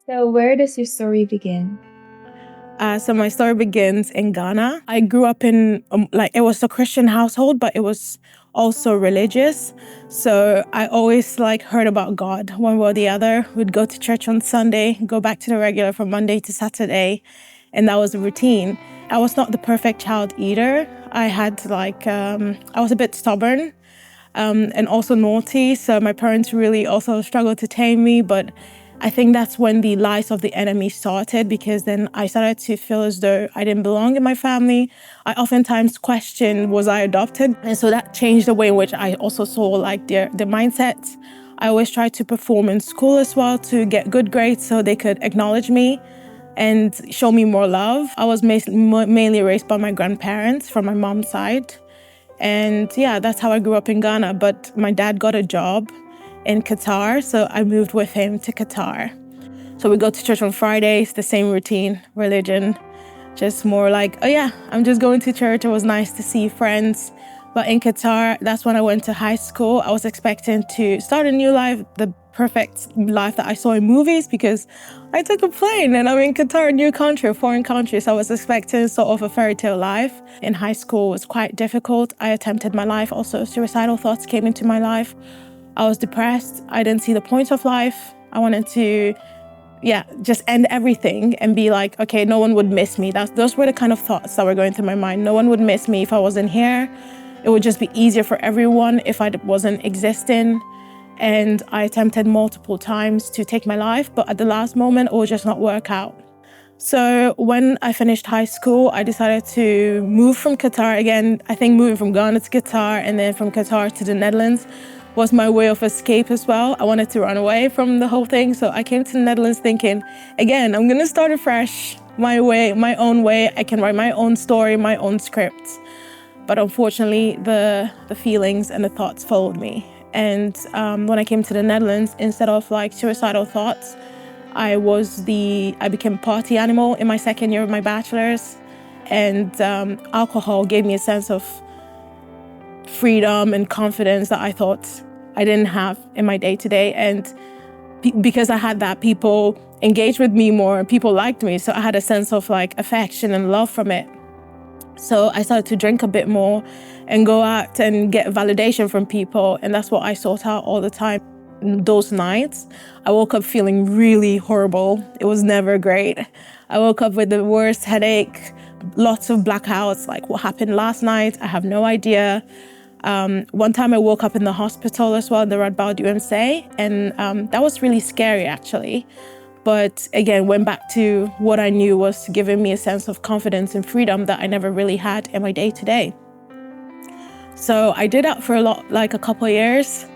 So where does your story begin? So my story begins in Ghana. I grew up in, it was a Christian household, but it was also religious. So I always heard about God one way or the other. We'd go to church on Sunday, go back to the regular from Monday to Saturday. And that was the routine. I was not the perfect child either. I had I was a bit stubborn and also naughty. So my parents really also struggled to tame me, but I think that's when the lies of the enemy started, because then I started to feel as though I didn't belong in my family. I oftentimes questioned, was I adopted? And so that changed the way in which I also saw their mindsets. I always tried to perform in school as well to get good grades so they could acknowledge me and show me more love. I was mainly raised by my grandparents from my mom's side. And yeah, that's how I grew up in Ghana. But my dad got a job in Qatar, so I moved with him to Qatar. So we go to church on Fridays, the same routine, religion, just more oh yeah, I'm just going to church. It was nice to see friends. But in Qatar, that's when I went to high school. I was expecting to start a new life, the perfect life that I saw in movies, because I took a plane and I'm in Qatar, a new country, a foreign country. So I was expecting sort of a fairy tale life. In high school, it was quite difficult. I attempted my life. Also, suicidal thoughts came into my life. I was depressed. I didn't see the point of life. I wanted to, just end everything and be okay, no one would miss me. Those were the kind of thoughts that were going through my mind. No one would miss me if I wasn't here. It would just be easier for everyone if I wasn't existing. And I attempted multiple times to take my life, but at the last moment, it would just not work out. So when I finished high school, I decided to move from Qatar again. I think moving from Ghana to Qatar and then from Qatar to the Netherlands was my way of escape as well. I wanted to run away from the whole thing. So I came to the Netherlands thinking, again, I'm gonna start afresh, my way, my own way. I can write my own story, my own script. But unfortunately, the feelings and the thoughts followed me. And when I came to the Netherlands, instead of suicidal thoughts, I became a party animal in my second year of my bachelor's. And alcohol gave me a sense of freedom and confidence that I thought I didn't have in my day-to-day. And because I had that, people engaged with me more, people liked me. So I had a sense of affection and love from it. So I started to drink a bit more and go out and get validation from people. And that's what I sought out all the time. Those nights, I woke up feeling really horrible. It was never great. I woke up with the worst headache, lots of blackouts, what happened last night, I have no idea. One time I woke up in the hospital as well, the Radboud UMC, and that was really scary actually. But again, went back to what I knew was giving me a sense of confidence and freedom that I never really had in my day-to-day. So I did that for a couple of years.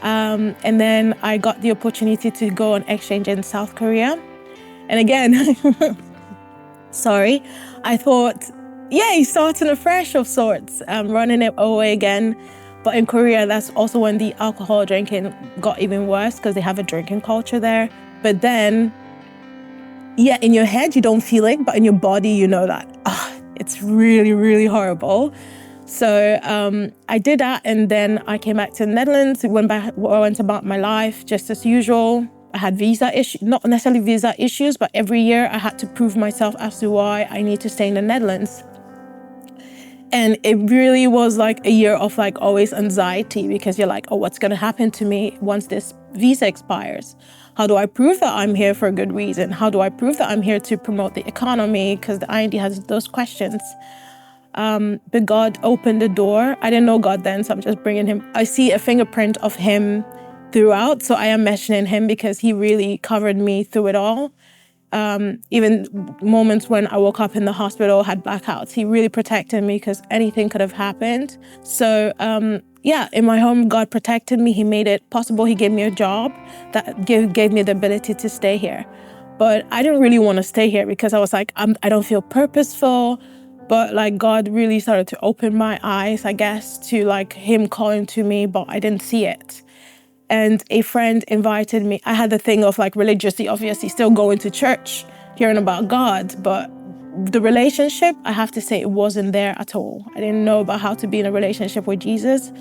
And then I got the opportunity to go on exchange in South Korea. And again, I thought, starting afresh of sorts, running it away again. But in Korea, that's also when the alcohol drinking got even worse because they have a drinking culture there. But then, in your head, you don't feel it, but in your body, you know that, it's really, really horrible. So I did that, and then I came back to the Netherlands, went about my life just as usual. I had visa issues, not necessarily visa issues, but every year I had to prove myself as to why I need to stay in the Netherlands. And it really was a year of always anxiety, because you're what's gonna happen to me once this visa expires? How do I prove that I'm here for a good reason? How do I prove that I'm here to promote the economy? Because the IND has those questions. But God opened the door. I didn't know God then, so I'm just bringing him. I see a fingerprint of him throughout, so I am mentioning him because he really covered me through it all. Even moments when I woke up in the hospital, had blackouts, he really protected me because anything could have happened. So in my home, God protected me. He made it possible. He gave me a job that gave me the ability to stay here. But I didn't really want to stay here because I was I don't feel purposeful. But God really started to open my eyes, I guess, to him calling to me, but I didn't see it. And a friend invited me. I had the thing of religiously, obviously, still going to church, hearing about God, but the relationship, I have to say, it wasn't there at all. I didn't know about how to be in a relationship with Jesus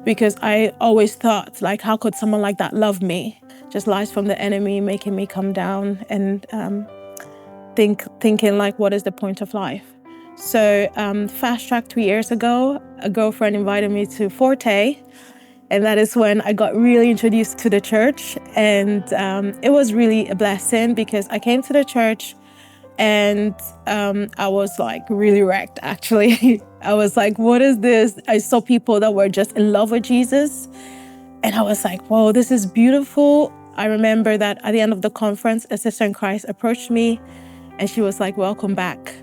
because I always thought, how could someone like that love me? just lies from the enemy, making me come down and thinking like, what is the point of life? So fast track 3 years ago, a girlfriend invited me to Forte. And that is when I got really introduced to the church. And it was really a blessing because I came to the church and I was like really wrecked, actually. I was like, what is this? I saw people that were just in love with Jesus. And I was like, whoa, this is beautiful. I remember that at the end of the conference, a sister in Christ approached me and she was like, welcome back.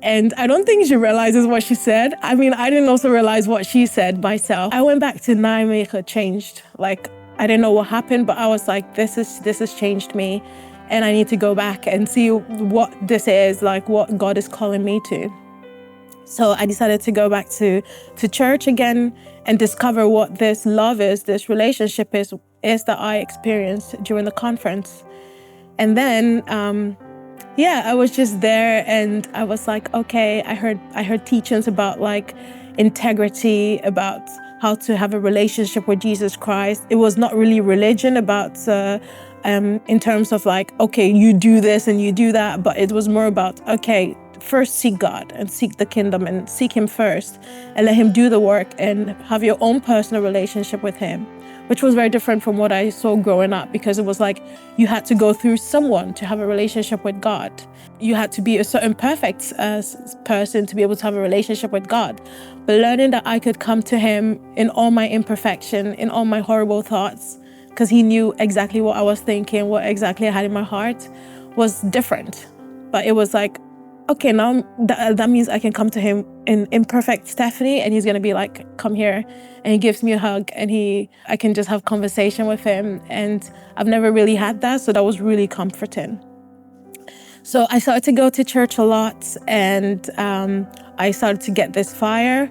And I don't think she realizes what she said. I mean, I didn't also realize what she said myself. I went back to Nijmegen changed. Like, I didn't know what happened, but I was like, this has changed me. And I need to go back and see what this is, like what God is calling me to. So I decided to go back to church again and discover what this love is, this relationship is that I experienced during the conference. And then, I was just there and I was like, okay, I heard teachings about like integrity, about how to have a relationship with Jesus Christ. It was not really religion about, in terms of like, okay, you do this and you do that, but it was more about, okay, first seek God and seek the kingdom and seek him first and let him do the work and have your own personal relationship with him, which was very different from what I saw growing up, because it was like you had to go through someone to have a relationship with God. You had to be a certain perfect person to be able to have a relationship with God. But learning that I could come to him in all my imperfection, in all my horrible thoughts, because he knew exactly what I was thinking, what exactly I had in my heart, was different. But it was like, okay, now that means I can come to him in imperfect Stephanie, and he's gonna be like, come here, and he gives me a hug, and I can just have conversation with him. And I've never really had that, so that was really comforting. So I started to go to church a lot, and I started to get this fire.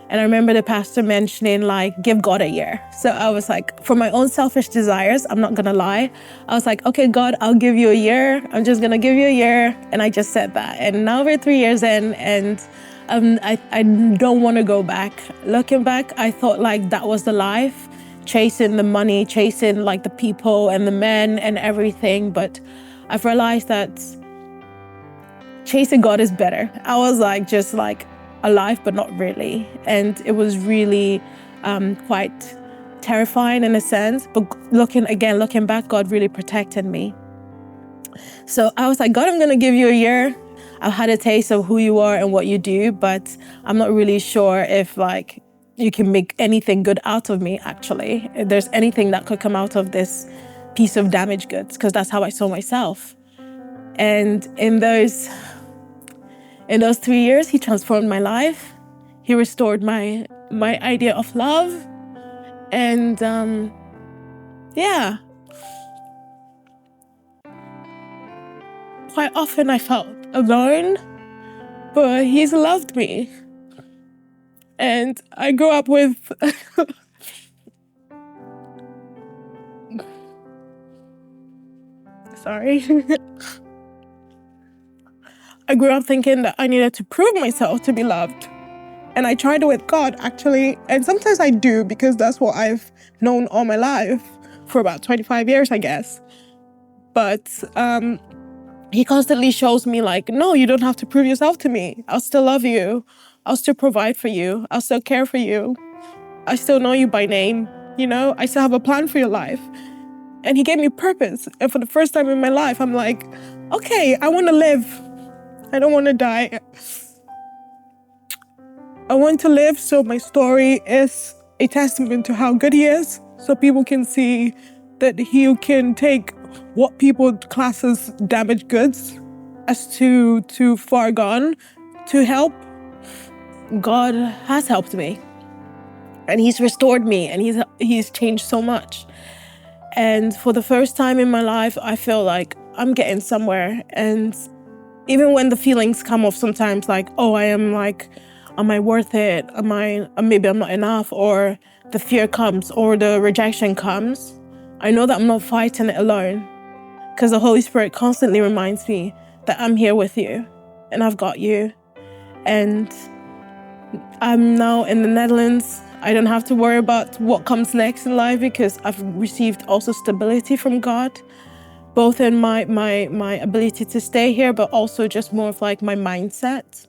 And I remember the pastor mentioning like, give God a year. So I was like, for my own selfish desires, I'm not gonna lie. I was like, okay, God, I'll give you a year. I'm just gonna give you a year. And I just said that. And now we're 3 years in, and I don't wanna go back. Looking back, I thought like that was the life, chasing the money, chasing like the people and the men and everything. But I've realized that chasing God is better. I was like, just like, alive, but not really. And it was really quite terrifying in a sense. But looking back, God really protected me. So I was like, God, I'm gonna give you a year. I've had a taste of who you are and what you do, but I'm not really sure if like you can make anything good out of me, actually. If there's anything that could come out of this piece of damaged goods, because that's how I saw myself. And in those 3 years, he transformed my life. He restored my idea of love. And quite often I felt alone, but he's loved me. And I grew up with I grew up thinking that I needed to prove myself to be loved. And I tried it with God, actually. And sometimes I do, because that's what I've known all my life, for about 25 years, I guess. But he constantly shows me like, no, you don't have to prove yourself to me. I'll still love you. I'll still provide for you. I'll still care for you. I still know you by name. You know, I still have a plan for your life. And he gave me purpose. And for the first time in my life, I'm like, okay, I want to live. I don't want to die. I want to live, so my story is a testament to how good he is, so people can see that he can take what people class as damaged goods as too far gone to help. God has helped me, and he's restored me, and he's changed so much. And for the first time in my life, I feel like I'm getting somewhere. And even when the feelings come off sometimes, like, oh, am I worth it? Maybe I'm not enough, or the fear comes, or the rejection comes, I know that I'm not fighting it alone, because the Holy Spirit constantly reminds me that I'm here with you and I've got you. And I'm now in the Netherlands. I don't have to worry about what comes next in life because I've received also stability from God, both in my ability to stay here, but also just more of like my mindset.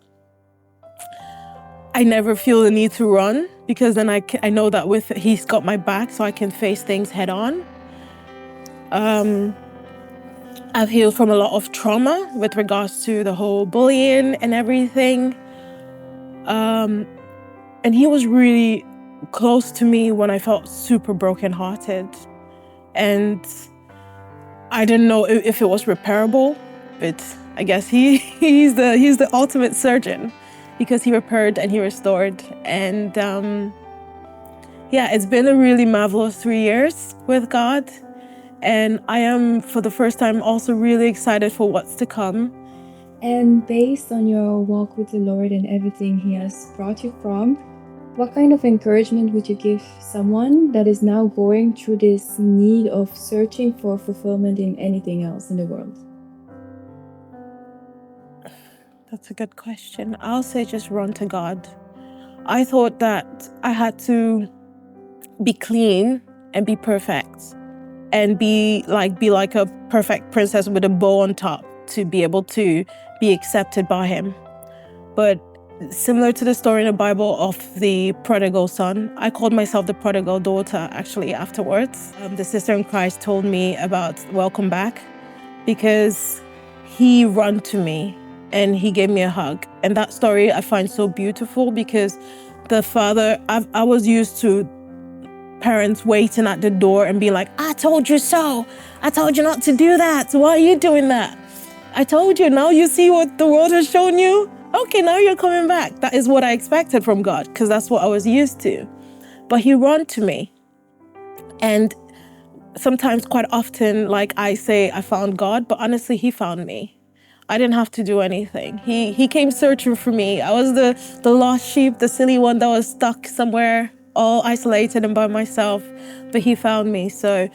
I never feel the need to run because then I know that He's got my back, so I can face things head on. I've healed from a lot of trauma with regards to the whole bullying and everything. And He was really close to me when I felt super brokenhearted. And I didn't know if it was repairable, but I guess he's the ultimate surgeon because He repaired and He restored. And it's been a really marvelous 3 years with God. And I am, for the first time, also really excited for what's to come. And based on your walk with the Lord and everything He has brought you from, what kind of encouragement would you give someone that is now going through this need of searching for fulfillment in anything else in the world? That's a good question. I'll say just run to God. I thought that I had to be clean and be perfect and be like a perfect princess with a bow on top to be able to be accepted by Him. But similar to the story in the Bible of the prodigal son, I called myself the prodigal daughter actually afterwards. The sister in Christ told me about welcome back because He ran to me and He gave me a hug. And that story I find so beautiful because the father, I was used to parents waiting at the door and be like, I told you so. I told you not to do that. Why are you doing that? I told you, now you see what the world has shown you? Okay, now you're coming back. That is what I expected from God because that's what I was used to. But He ran to me. And sometimes, quite often, like I say, I found God, but honestly, He found me. I didn't have to do anything. He came searching for me. I was the lost sheep, the silly one that was stuck somewhere, all isolated and by myself, but He found me. So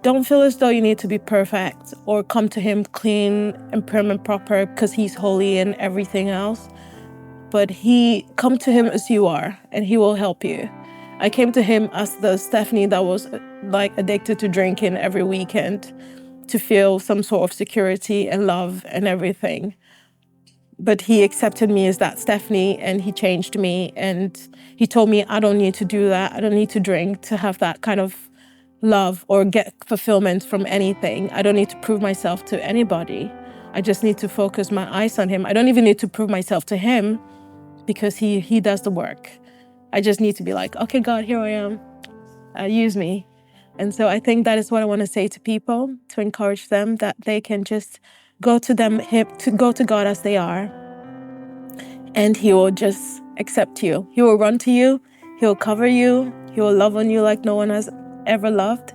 don't feel as though you need to be perfect or come to Him clean and prim and proper because He's holy and everything else. But come to Him as you are and He will help you. I came to Him as the Stephanie that was like addicted to drinking every weekend to feel some sort of security and love and everything. But He accepted me as that Stephanie and He changed me and He told me I don't need to do that. I don't need to drink to have that kind of love or get fulfillment from anything. I don't need to prove myself to anybody. I just need to focus my eyes on Him. I don't even need to prove myself to Him because He does the work. I just need to be like, okay, God, here I am. Use me. And so I think that is what I want to say to people, to encourage them that they can just go to God as they are, and He will just accept you. He will run to you. He will cover you. He will love on you like no one has ever loved.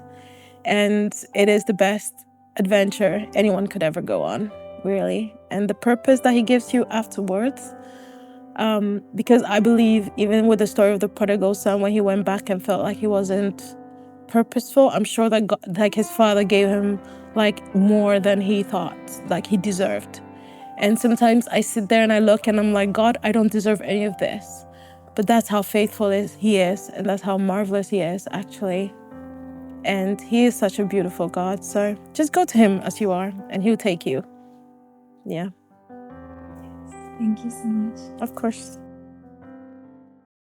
And it is the best adventure anyone could ever go on, really. And the purpose that He gives you afterwards, because I believe even with the story of the prodigal son, when he went back and felt like he wasn't purposeful, I'm sure that God, like his father gave him like more than he thought, like he deserved. And sometimes I sit there and I look and I'm like, God, I don't deserve any of this. But that's how faithful He is, and that's how marvelous He is, actually. And He is such a beautiful God. So just go to Him as you are, and He'll take you. Yeah. Thank you so much. Of course.